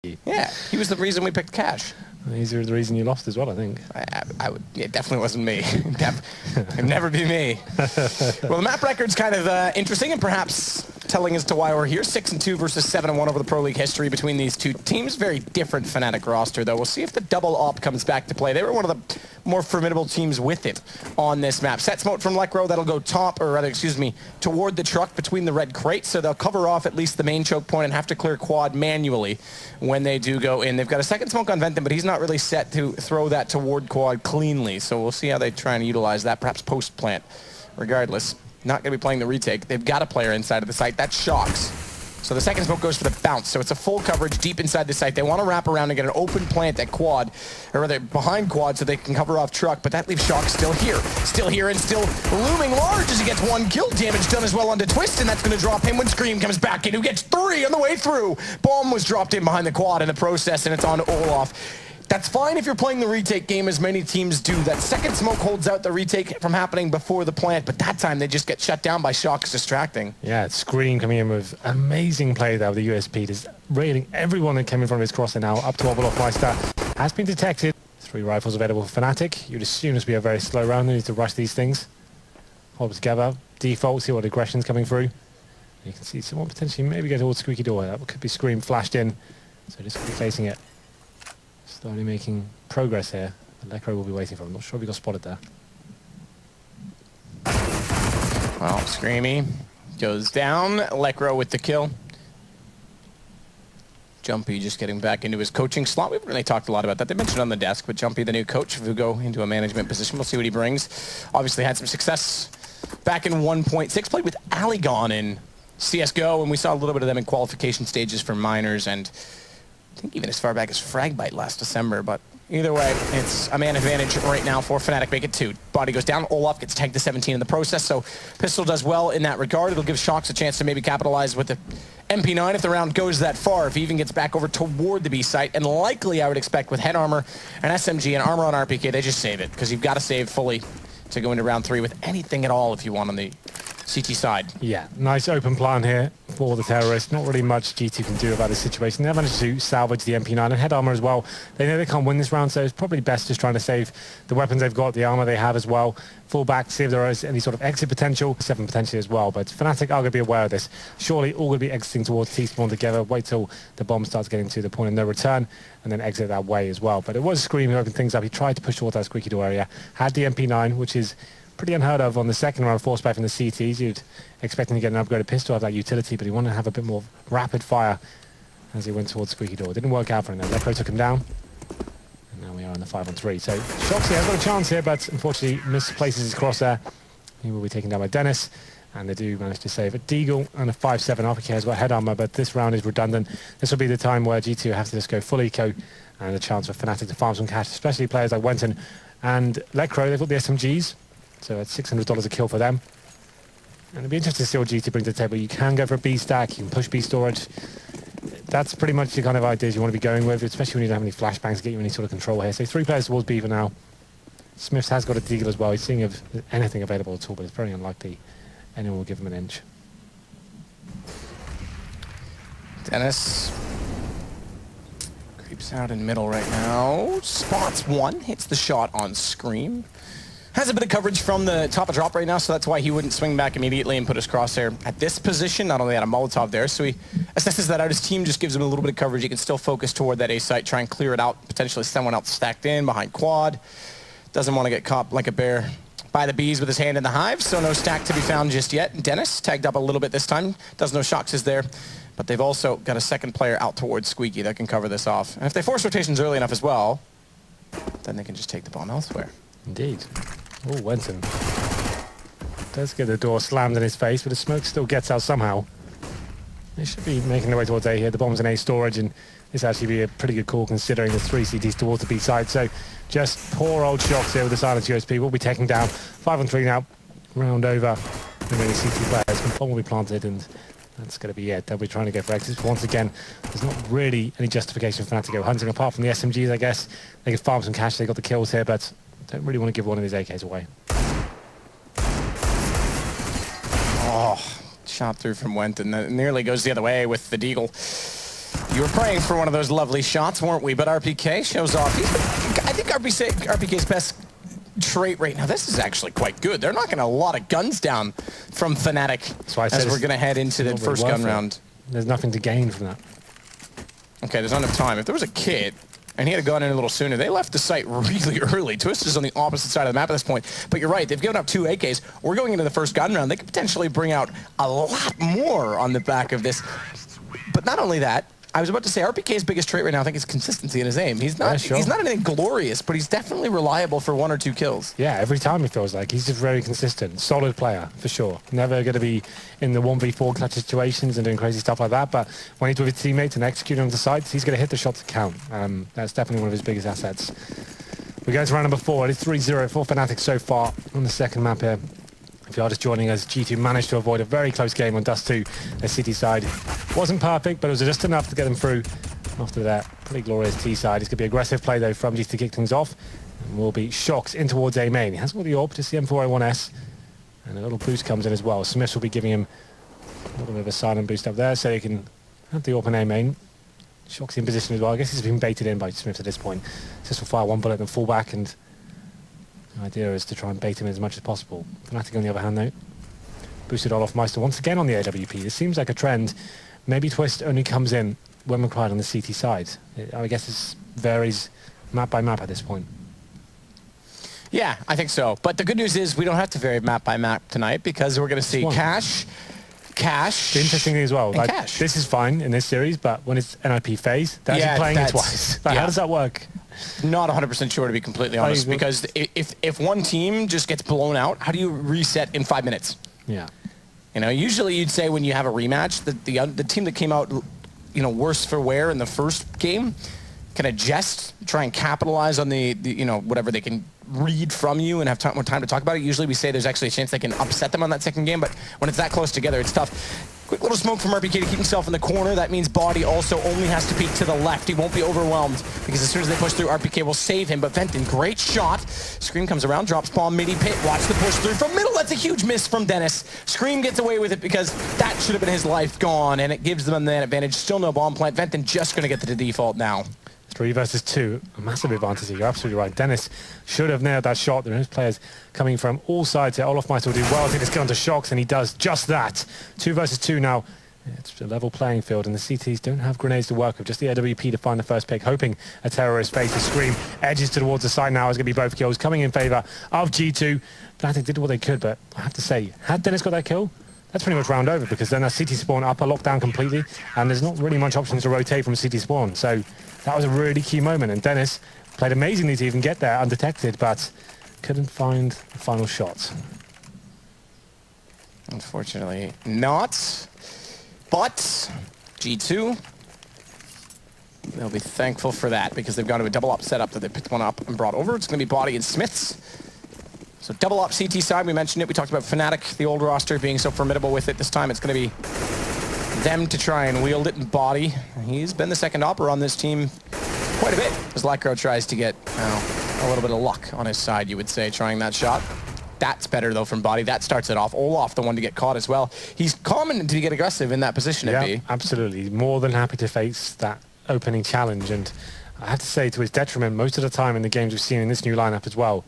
Yeah, he was the reason we picked Cash. He's the reason you lost as well, I think. It definitely wasn't me. It'd never be me. Well, the map record's kind of interesting and perhaps telling as to why we're here. 6-2 versus 7-1 over the Pro League history between these two teams. Very different Fnatic roster, though. We'll see if the double op comes back to play. They were one of the more formidable teams with it on this map. Set smoke from Lekro, that'll go top, or rather, excuse me, toward the truck between the red crates, so they'll cover off at least the main choke point and have to clear quad manually when they do go in. They've got a second smoke on Venton, but he's not really set to throw that toward quad cleanly, so we'll see how they try and utilize that, perhaps post-plant. Regardless, not going to be playing the retake. They've got a player inside of the site. That shocks. So the second smoke goes for the bounce. So it's a full coverage deep inside the site. They want to wrap around and get an open plant at quad, or rather behind quad, so they can cover off truck, but that leaves Shock still here and still looming large as he gets one kill damage done as well onto Twist, and that's going to drop him when Scream comes back in, who gets 3 on the way through. Bomb was dropped in behind the quad in the process, and it's on Olaf. That's fine if you're playing the retake game, as many teams do. That second smoke holds out the retake from happening before the plant, but that time they just get shut down by Shock's distracting. Yeah, Scream coming in with amazing play there with the USP. Just railing everyone that came in front of his crosser now up to Olaf Meister. Has been detected. 3 rifles available for Fnatic. You'd assume this would be a very slow round. They need to rush these things. Hold them together. Default, see what aggression's coming through. You can see someone potentially maybe get towards Squeaky Door. That could be Scream flashed in. So just be facing it. Slowly making progress here. Lekro will be waiting for him. Not sure if he got spotted there. Well, Screamy goes down. Lekro with the kill. Jumpy just getting back into his coaching slot. We haven't really talked a lot about that. They mentioned on the desk, but Jumpy, the new coach, who go into a management position. We'll see what he brings. Obviously had some success back in 1.6. Played with Aligon in CSGO, and we saw a little bit of them in qualification stages for minors, and I think even as far back as Fragbite last December, but either way, it's a man advantage right now for Fnatic. Make it 2. Body goes down. Olaf gets tagged to 17 in the process, so Pistol does well in that regard. It'll give Shox a chance to maybe capitalize with the MP9 if the round goes that far, if he even gets back over toward the B site. And likely, I would expect, with head armor and SMG and armor on RPK, they just save it, because you've got to save fully to go into round 3 with anything at all if you want on the CT side. Yeah, nice open plan here for the terrorists. Not really much G2 can do about this situation. They managed to salvage the MP9 and head armor as well. They know they can't win this round, so it's probably best just trying to save the weapons they've got, the armor they have as well. Fall back, see if there is any sort of exit potential. 7 potentially as well, but Fnatic are going to be aware of this. Surely all going to be exiting towards T-spawn together. Wait till the bomb starts getting to the point of no return, and then exit that way as well. But it was Scream who opened things up. He tried to push towards that Squeaky Door area. Had the MP9, which is pretty unheard of on the second round, force back from the CTs. You'd expect him to get an upgraded pistol of that utility, but he wanted to have a bit more rapid fire as he went towards Squeaky Door. It didn't work out for him. Lekro took him down, and now we are in the 5-on-3. So Shoxy has got a chance here, but unfortunately misplaces his crosshair. He will be taken down by Dennis, and they do manage to save a Deagle and a 5-7 RPK has got head armor, but this round is redundant. This will be the time where G2 have to just go full eco, and a chance for Fnatic to farm some cash, especially players like Wenton and Lekro. They've got the SMGs. So it's $600 a kill for them. And it'd be interesting to see what G2 bring to the table. You can go for a B stack, you can push B storage. That's pretty much the kind of ideas you want to be going with, especially when you don't have any flashbangs to get you any sort of control here. So 3 players towards B for now. Smiths has got a Deagle as well. He's seeing if there's anything available at all, but it's very unlikely anyone will give him an inch. Dennis creeps out in middle right now. Spots 1, hits the shot on Scream. Has a bit of coverage from the top of drop right now, so that's why he wouldn't swing back immediately and put his crosshair at this position. Not only had a Molotov there, so he assesses that out. His team just gives him a little bit of coverage. He can still focus toward that A site, try and clear it out, potentially someone else stacked in behind quad. Doesn't want to get caught like a bear by the bees with his hand in the hive, so no stack to be found just yet. Dennis tagged up a little bit this time. Does know Shox is there, but they've also got a second player out towards Squeaky that can cover this off. And if they force rotations early enough as well, then they can just take the bomb elsewhere. Indeed. Oh, Wenton does get the door slammed in his face, but the smoke still gets out somehow. They should be making their way towards A here. The bomb's in A storage, and this actually be a pretty good call considering there's 3 CTs towards the B side. So just poor old Shox here with the silence USP. Will be taken down. 5-on-3 now. Round over. The many CT players. The bomb will be planted, and that's going to be it. They'll be trying to go for exits. Once again, there's not really any justification for that to go hunting, apart from the SMGs, I guess. They could farm some cash. They got the kills here, but don't really want to give one of these AKs away. Oh, shot through from Wenton. That nearly goes the other way with the Deagle. You were praying for one of those lovely shots, weren't we? But RPK shows off. I think RPK's best trait right now, this is actually quite good. They're knocking a lot of guns down from Fnatic as we're going to head into the first gun round. There's nothing to gain from that. Okay, there's not enough time. If there was a kid and he had gone in a little sooner, they left the site really early. Twist is on the opposite side of the map at this point. But you're right, they've given up 2 AKs. We're going into the first gun round. They could potentially bring out a lot more on the back of this. But not only that, I was about to say RPK's biggest trait right now, I think, is consistency in his aim. He's not he's not anything glorious, but he's definitely reliable for 1 or 2 kills. Yeah, every time it feels like. He's just very consistent. Solid player, for sure. Never going to be in the 1v4 clutch situations and doing crazy stuff like that, but when he's with his teammates and executing on the sites, he's going to hit the shots that count. That's definitely one of his biggest assets. We go to round number 4. It's 3-0 for Fnatic so far on the second map here. If you are just joining us, G2 managed to avoid a very close game on Dust 2. Their City side wasn't perfect, but it was just enough to get them through. After that, pretty glorious T side. It's going to be aggressive play, though, from G2 to kick things off. And will be Shox in towards A main. He has got the AWP, just the M4A1S. And a little boost comes in as well. Smiths will be giving him a little bit of a silent boost up there, so he can have the AWP in A main. Shox in position as well. I guess he's been baited in by Smiths at this point. Just will fire 1 bullet and fall back, and the idea is to try and bait him as much as possible. Fnatic, on the other hand, though, boosted Olofmeister once again on the AWP. This seems like a trend. Maybe Twist only comes in when required on the CT side. I guess this varies map by map at this point. Yeah, I think so. But the good news is we don't have to vary map by map tonight, because we're going to see Cash. The interesting thing as well, like, this is fine in this series, but when it's NIP phase, they're actually playing it twice. Like, how does that work? Not 100% sure, to be completely honest, because if one team just gets blown out, how do you reset in 5 minutes? Yeah. You know, usually you'd say when you have a rematch, the team that came out, you know, worse for wear in the first game can adjust, try and capitalize on the you know, whatever they can read from you and have more time to talk about it. Usually we say there's actually a chance they can upset them on that second game, but when it's that close together, it's tough. Quick little smoke from RPK to keep himself in the corner. That means Body also only has to peek to the left. He won't be overwhelmed, because as soon as they push through, RPK will save him. But Venton, great shot. Scream comes around, drops bomb midi pit. Watch the push through from middle. That's a huge miss from Dennis. Scream gets away with it because that should have been his life gone, and it gives them that advantage. Still no bomb plant. Venton just going to get to the default now. 3 versus 2, a massive advantage here. You're absolutely right. Dennis should have nailed that shot. There are players coming from all sides here. Olofmeister will do well to get onto Shox, and he does just that. 2 versus 2 now. It's a level playing field, and the CTs don't have grenades to work with. Just the AWP to find the first pick, hoping a terrorist face to Scream. Edges towards the side now. It's going to be both kills coming in favor of G2. Fnatic did what they could, but I have to say, had Dennis got that kill, that's pretty much round over, because then that CT spawn upper locked down completely, and there's not really much options to rotate from CT spawn. So that was a really key moment, and Dennis played amazingly to even get there undetected, but couldn't find the final shot. Unfortunately not. But G2, they'll be thankful for that, because they've gone to a double up setup that they picked one up and brought over. It's going to be Body and Smiths. So double up CT side, we mentioned it. We talked about Fnatic, the old roster, being so formidable with it. This time it's going to be them to try and wield it, and Body. He's been the second opper on this team quite a bit, as Lycro tries to get a little bit of luck on his side, you would say, trying that shot. That's better, though, from Body. That starts it off. Olaf, the one to get caught as well. He's common to get aggressive in that position at B. Absolutely. More than happy to face that opening challenge. And I have to say, to his detriment, most of the time in the games we've seen in this new lineup as well,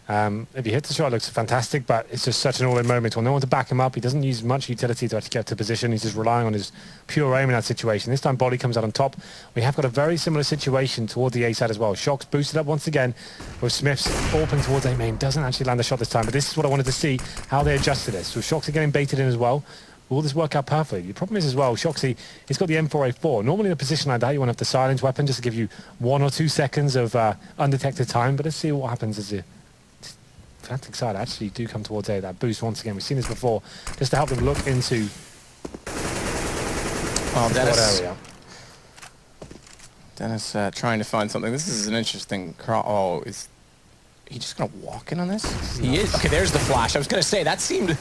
if he hits the shot, it looks fantastic, but it's just such an all-in moment. Well, no one to back him up. He doesn't use much utility to actually get to position. He's just relying on his pure aim in that situation. This time, Body comes out on top. We have got a very similar situation toward the A side as well. Shox boosted up once again with Smiths open towards A main. Doesn't actually land the shot this time, but this is what I wanted to see, how they adjusted this. So Shox are getting baited in as well. Will this work out perfectly? The problem is as well, Shoxy, he's got the M4A4. Normally in a position like that, you want to have the silence weapon just to give you 1 or 2 seconds of undetected time, but let's see what happens as the Fnatic side actually do come towards A. That boost once again. We've seen this before, just to help them look into Dennis. Area. Dennis trying to find something. This is an interesting Oh, is he just going to walk in on this? He is. Okay, there's the flash. I was going to say, that seemed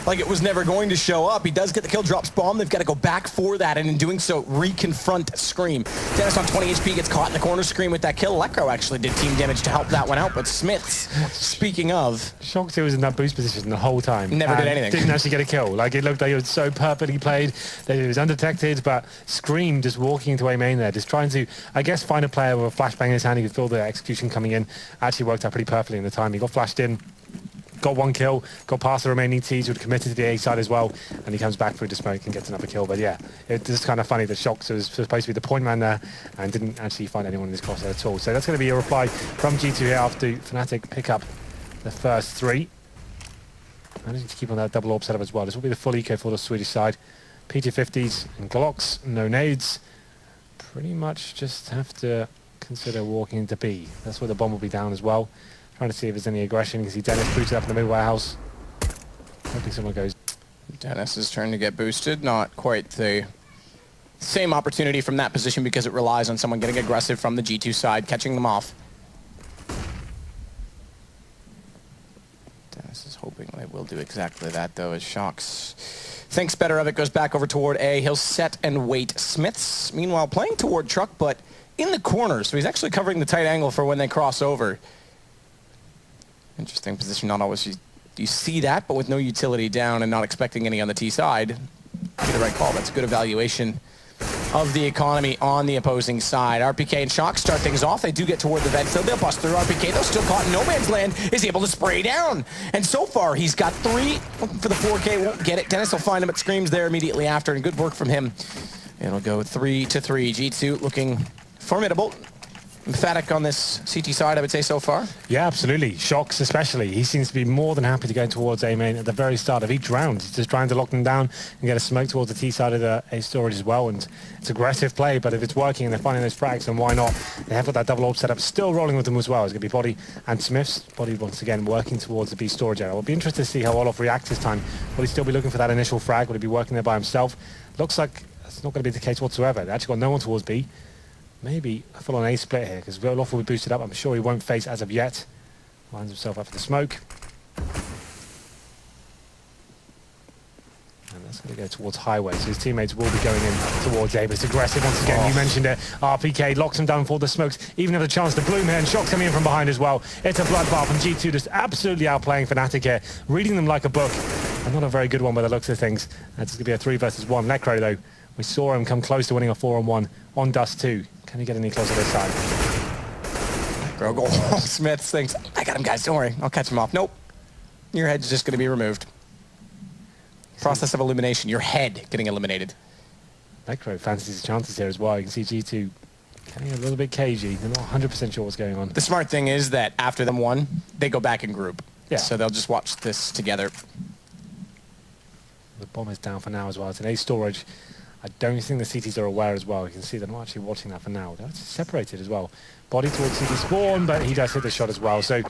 like it was never going to show up. He does get the kill, drops bomb. They've got to go back for that, and in doing so, reconfront Scream. Dennis on 20 HP gets caught in the corner. Scream with that kill. Electro actually did team damage to help that one out, but Smiths, speaking of... Shocked was in that boost position the whole time. Never did anything. Didn't actually get a kill. Like, it looked like it was so perfectly played that it was undetected, but Scream just walking into A main there, just trying to, I guess, find a player with a flashbang in his hand. He could feel the execution coming in. Actually worked out pretty perfectly in the time. He got flashed in, got one kill, got past the remaining Ts who had committed to the A side as well, and he comes back through the smoke and gets another kill. But yeah, it's just kind of funny that Shox was supposed to be the point man there and didn't actually find anyone in this crosshair at all. So that's going to be a reply from G2 here after Fnatic pick up the first 3. Managing to keep on that double orb setup as well. This will be the full eco for the Swedish side. PT50s and Glocks, no nades. Pretty much just have to consider walking into B. That's where the bomb will be down as well. Trying to see if there's any aggression. You can see Dennis booted up in the mid warehouse. Hoping someone goes. Dennis is trying to get boosted. Not quite the same opportunity from that position because it relies on someone getting aggressive from the G2 side, catching them off. Dennis is hoping they will do exactly that, though, as Shox thinks better of it, goes back over toward A. He'll set and wait. Smiths, meanwhile, playing toward Truck, but in the corner, so he's actually covering the tight angle for when they cross over. Interesting position, not always you see that, but with no utility down and not expecting any on the T side, be the right call. That's good evaluation of the economy on the opposing side. RPK and Shock start things off. They do get toward the vent, so they'll bust through. RPK, though, still caught in no man's land, is able to spray down. And so far, he's got 3 for the 4K, won't get it. Dennis will find him at Screams there immediately after, and good work from him. It'll go 3-3. G2 looking formidable. Emphatic on this CT side, I would say, so far. Yeah, absolutely. Shox especially. He seems to be more than happy to go towards A main at the very start of each round. He's just trying to lock them down and get a smoke towards the T side of the A storage as well. And it's aggressive play, but if it's working and they're finding those frags, then why not? They have got that double orb setup still rolling with them as well. It's going to be Body and Smiths. Body once again working towards the B storage area. It'll be interesting to see how Olof reacts this time. Will he still be looking for that initial frag? Will he be working there by himself? Looks like that's not going to be the case whatsoever. They actually got no one towards B. Maybe a full-on A split here, because Olof will be boosted up. I'm sure he won't face as of yet. Lines himself up for the smoke. And that's going to go towards Highway, so his teammates will be going in towards A, but it's aggressive once again. You mentioned it. RPK locks him down for the smokes, even have a chance to bloom here, and Shock's coming in from behind as well. It's a bloodbath, and G2 just absolutely outplaying Fnatic here, reading them like a book. And not a very good one by the looks of things. That's going to be a 3 versus 1. Necro, though, we saw him come close to winning a 4-on-1 on Dust 2. Can he get any closer this side? Grogol Smiths thinks, I got him, guys, don't worry. I'll catch him off. Nope. Your head's just going to be removed. Process of elimination. Your head getting eliminated. Necro fancies his chances here as well. You can see G2 getting a little bit cagey. They're not 100% sure what's going on. The smart thing is that after them won, they go back in group. Yeah. So they'll just watch this together. The bomb is down for now as well. It's an A storage. I don't think the CTs are aware as well. You can see they're not actually watching that for now. They're actually separated as well. Body towards CT spawn, but he does hit the shot as well. So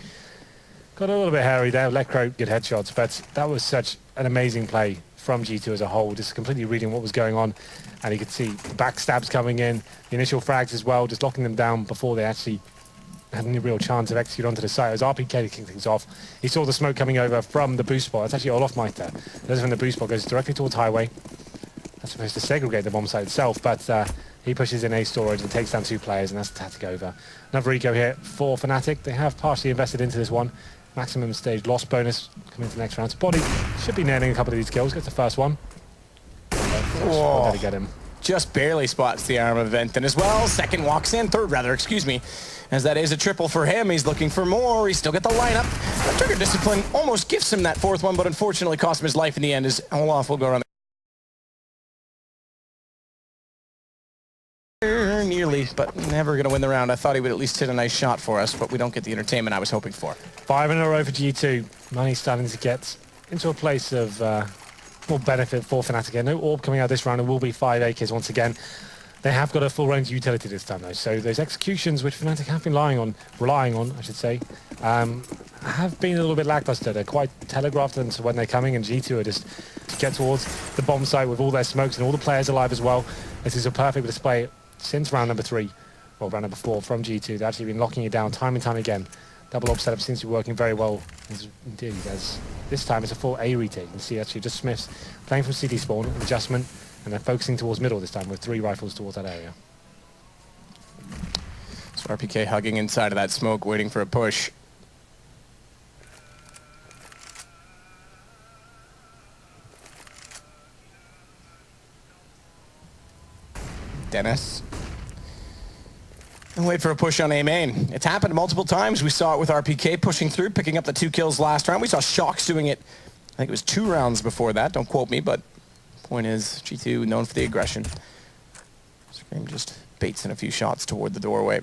got a little bit hairy there. Lecro, good headshots, but that was such an amazing play from G2 as a whole, just completely reading what was going on. And you could see backstabs coming in, the initial frags as well, just locking them down before they actually had any real chance of execute onto the site. It was RPK to kick things off. He saw the smoke coming over from the boost spot. That's actually Olof Mitre. Those from the boost spot goes directly towards Highway. That's supposed to segregate the bomb site itself, but he pushes in A storage and takes down 2 players, and that's the tactic over. Another eco here for Fnatic. They have partially invested into this one. Maximum stage loss bonus coming into the next round. So Body should be nailing a couple of these kills. Gets the first one. Whoa. To get him. Just barely spots the arm of Venton as well. Second walks in, third rather, excuse me. As that is a triple for him. He's looking for more. He's still got the lineup. Trigger Discipline almost gives him that 4th one, but unfortunately cost him his life in the end as Olof will go around the nearly, but never going to win the round. I thought he would at least hit a nice shot for us, but we don't get the entertainment I was hoping for. 5 in a row for G2. Money starting to get into a place of more benefit for Fnatic. No orb coming out this round. It will be 5 AKs once again. They have got a full range utility this time, though. So those executions, which Fnatic have been relying on, I should say, have been a little bit lackluster. They're quite telegraphed into when they're coming, and G2 are just to get towards the bomb site with all their smokes and all the players alive as well. This is a perfect display since round number 3, or round number 4 from G2. They've actually been locking it down time and time again. Double orb setup seems to be working very well. Indeed, as this time it's a full A retake. You can see actually just Smiths playing from CD spawn, adjustment, and then focusing towards middle this time with 3 rifles towards that area. So RPK hugging inside of that smoke, waiting for a push. Dennis. And wait for a push on A main. It's happened multiple times. We saw it with RPK pushing through, picking up the 2 kills last round. We saw Shox doing it, I think it was 2 rounds before that. Don't quote me, but point is, G2 known for the aggression. Scream just baits in a few shots toward the doorway.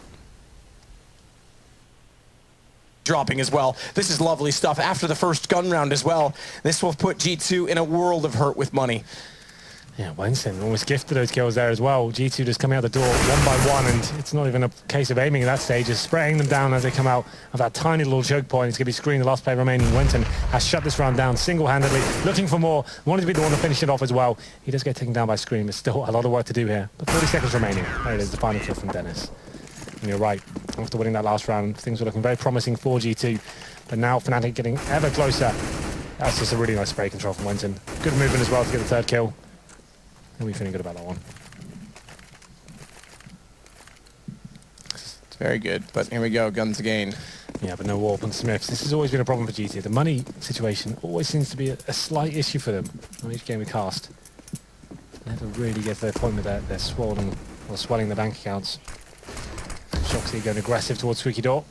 Dropping as well. This is lovely stuff. After the first gun round as well, this will put G2 in a world of hurt with money. Yeah, Wenson almost gifted those kills there as well. G2 just coming out the door 1 by 1, and it's not even a case of aiming at that stage, just spraying them down as they come out of that tiny little choke point. It's going to be screened. The last player remaining, Wenson, has shut this round down single-handedly, looking for more, wanted to be the one to finish it off as well. He does get taken down by Scream. There's still a lot of work to do here, but 30 seconds remaining. There it is, the final kill from Dennis. And you're right, after winning that last round, things were looking very promising for G2, but now Fnatic getting ever closer. That's just a really nice spray control from Wenson. Good movement as well to get the 3rd kill. And we're feeling good about that one. It's very good, but here we go, guns again. Yeah, but no warp on Smiths. This has always been a problem for GT. The money situation always seems to be a slight issue for them on each game we cast. Never really get to their point with they're swollen or swelling the bank accounts. Shoxy going aggressive towards Squeaky Door.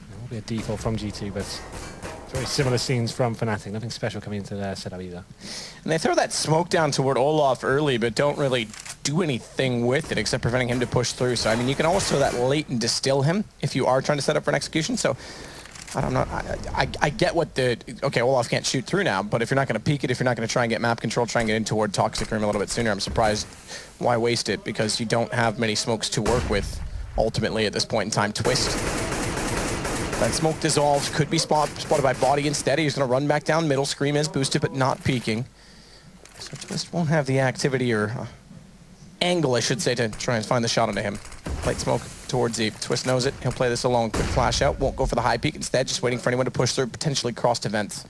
It will be a default from G2, but very similar scenes from Fnatic. Nothing special coming into their setup either. And they throw that smoke down toward Olaf early, but don't really do anything with it except preventing him to push through. So, I mean, you can always throw that late and distill him if you are trying to set up for an execution. So, I get what the... Okay, Olaf can't shoot through now, but if you're not going to peek it, if you're not going to try and get map control, try and get in toward Toxic Room a little bit sooner, I'm surprised why waste it, because you don't have many smokes to work with ultimately at this point in time. Twist. That smoke dissolves, could be spotted by Body instead. He's going to run back down middle. Scream is boosted, but not peeking. So Twist won't have the activity or angle, I should say, to try and find the shot onto him. Light smoke towards the Twist knows it. He'll play this alone. Quick flash out. Won't go for the high peek. Instead, just waiting for anyone to push through, potentially cross to vents.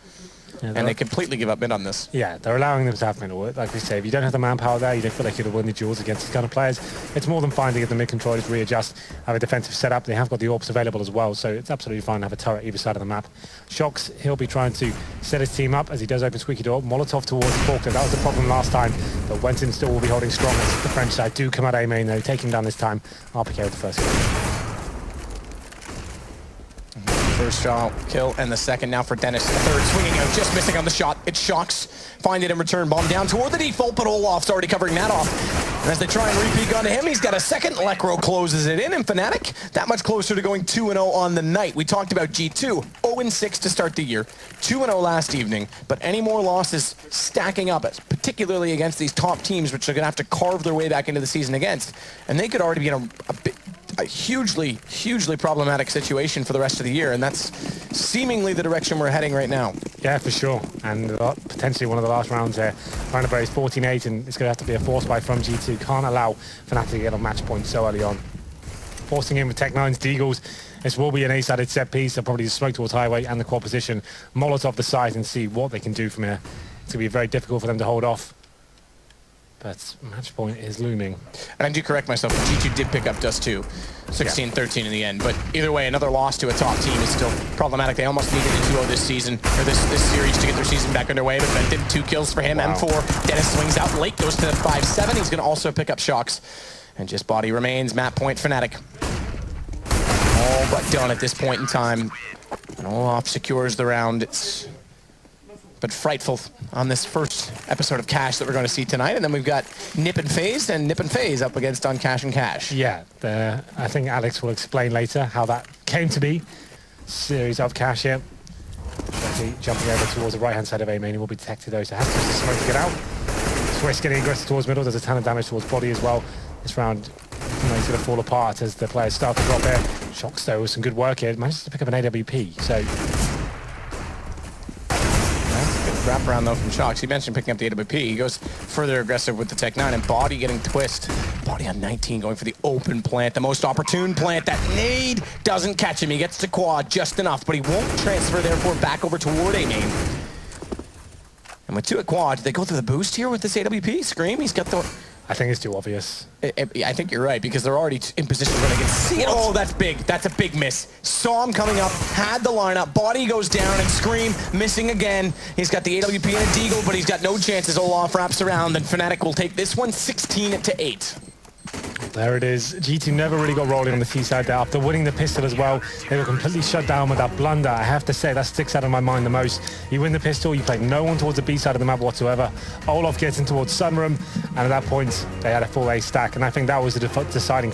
Yeah, and they completely give up mid on this. Yeah, they're allowing them to have middle work. Like we say, if you don't have the manpower there, you don't feel like you could win the duels against these kind of players. It's more than fine to get the mid controllers readjust, have a defensive setup. They have got the orbs available as well, so it's absolutely fine to have a turret either side of the map. Shox, he'll be trying to set his team up as he does open Squeaky Door. Molotov towards Faulkner. That was the problem last time, but Wenton still will be holding strong as the French side do come out A main though, taking down this time. RPK with the first kill. First shot, kill, and the second now for Dennis. The 3rd swinging out, just missing on the shot. It's Shox. Find it in return. Bomb down toward the default, but Olaf's already covering that off. And as they try and repeat onto him, he's got a second. Lekro closes it in, and Fnatic that much closer to going 2-0 on the night. We talked about G2, 0-6 to start the year, 2-0 last evening, but any more losses stacking up, particularly against these top teams, which are going to have to carve their way back into the season against. And they could already be in a hugely, hugely problematic situation for the rest of the year, and that's seemingly the direction we're heading right now. Yeah, for sure, and potentially one of the last rounds there. Trying to brace 14-8, and it's going to have to be a force buy from G2. Can't allow Fnatic to get on match point so early on. Forcing in with Tech-9's Deagles. This will be an ace-sided set piece. They'll probably just smoke towards Highway and the quad position. Molotov the side and see what they can do from here. It's going to be very difficult for them to hold off. But match point is looming. And I do correct myself, G2 did pick up Dust 2, 16-13 in the end. But either way, another loss to a top team is still problematic. They almost needed a 2-0 this season, or this series to get their season back underway, but that did 2 kills for him. Wow. M4, Dennis swings out late, goes to 5-7. He's going to also pick up Shox. And just Body remains, map point, Fnatic. All but done at this point in time. And Olaf secures the round. It's but frightful on this first episode of Cash that we're going to see tonight. And then we've got Nip and FaZe, and Nip and FaZe up against Uncash and Cash. Yeah, I think Alex will explain later how that came to be. Series of Cash here. Jumping over towards the right-hand side of A main. He will be detected though, so has to use the smoke to get out. Twist getting aggressive towards middle. There's a ton of damage towards Body as well. This round, he's going to fall apart as the players start to drop here. Shox though with some good work here. Manages to pick up an AWP, so... wraparound though from Shox. He mentioned picking up the AWP. He goes further aggressive with the Tech 9 and Body getting twist. Body on 19 going for the open plant, the most opportune plant. That nade doesn't catch him. He gets to quad just enough, but he won't transfer therefore back over toward A main. And with 2 at quad, did they go through the boost here with this AWP? Scream, he's got the... I think it's too obvious. I think you're right, because they're already in position where they can see it. Oh, that's big. That's a big miss. Saw him coming up, had the lineup, Body goes down, and Scream missing again. He's got the AWP and a Deagle, but he's got no chances. Olaf wraps around, and Fnatic will take this one 16-8. There it is. G2 never really got rolling on the C side there. After winning the pistol as well, they were completely shut down with that blunder. I have to say, that sticks out of my mind the most. You win the pistol, you play no one towards the B side of the map whatsoever. Olaf gets in towards Sunroom, and at that point, they had a full A stack, and I think that was the deciding